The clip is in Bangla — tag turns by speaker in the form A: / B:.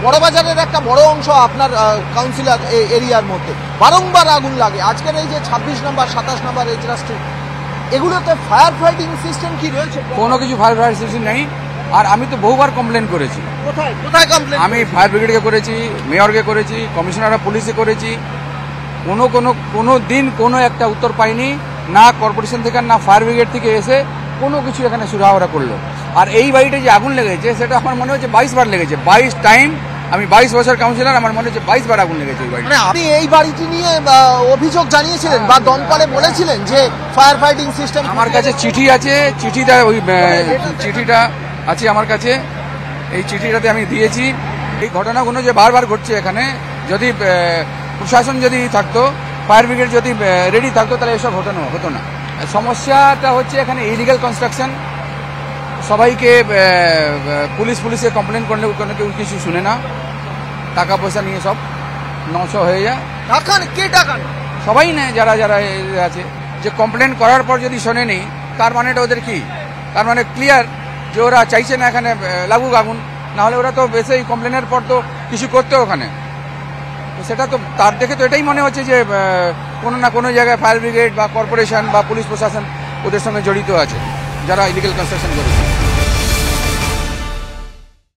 A: বড়বাজারের একটা বড় অংশ আপনার কাউন্সিলর এরিয়ার মধ্যে বারংবার আগুন লাগে। আজকের এই যে 26 নম্বর 27 নম্বর এজরা স্ট্রিট, এগুলোতে ফায়ার ফাইটিং সিস্টেম কি রয়েছে?
B: কোনো কিছু ফায়ার ফাইটিং সিস্টেম নেই। আর আমি তো বহুবার কমপ্লেন করেছি।
A: কোথায় কোথায় কমপ্লেন?
B: আমি ফায়ার ব্রিগেডকে করেছি, মেয়রকে করেছি, কমিশনার অফ পুলিশে করেছি। কোনো দিন কোনো একটা উত্তর পাইনি, না কর্পোরেশন থেকে না ফায়ার ব্রিগেড থেকে এসে কোনো কিছু এখানে সুরাহা করলো। আর এই বাড়িতে যে আগুন লেগেছে সেটা আমার মনে হচ্ছে 22 বার লেগেছে। 22 টাইম। আমি 22 বছর কাউন্সিলর, আমার মনে হচ্ছে 22 বার আগুন লেগেছে এই বাড়িতে।
A: আপনি এই বাড়িটি নিয়ে অভিযোগ জানিয়েছিলেন বা দমকলে বলেছিলেন যে ফায়ার ফাইটিং সিস্টেম?
B: আমার কাছে চিঠি আছে, চিঠিটা চিঠিটা আছে আমার কাছে। এই চিঠিটাতে আমি দিয়েছি। এই ঘটনাগুলো যে বারবার ঘটছে এখানে, যদি প্রশাসন যদি থাকতো, ফায়ার ব্রিগেড যদি রেডি থাকতো, তাহলে এসব হতো না। সমস্যাটা হচ্ছে এখানে ইলিগাল কনস্ট্রাকশন। সবাইকে পুলিশে কমপ্লেন করলে কোনো কেউ কিছু শুনে না। টাকা পয়সা নিয়ে সব 900 হয়ে যায়।
A: কে টাকা?
B: সবাই নেয়, যারা আছে। যে কমপ্লেন করার পর যদি শোনেনি, তার মানেটা ওদের কি? তার মানে ক্লিয়ার যে ওরা চাইছে না এখানে লাগুক আগুন। নাহলে ওরা তো বেশি কমপ্লেনের পর তো কিছু করতে ওখানে। তো সেটা তো তার দেখে তো এটাই মনে হচ্ছে যে কোনো না কোনো জায়গায় ফায়ার ব্রিগেড বা কর্পোরেশন বা পুলিশ প্রশাসন ওদের সঙ্গে জড়িত আছে, যারা ইলিগাল কনস্ট্রাকশন করেছে।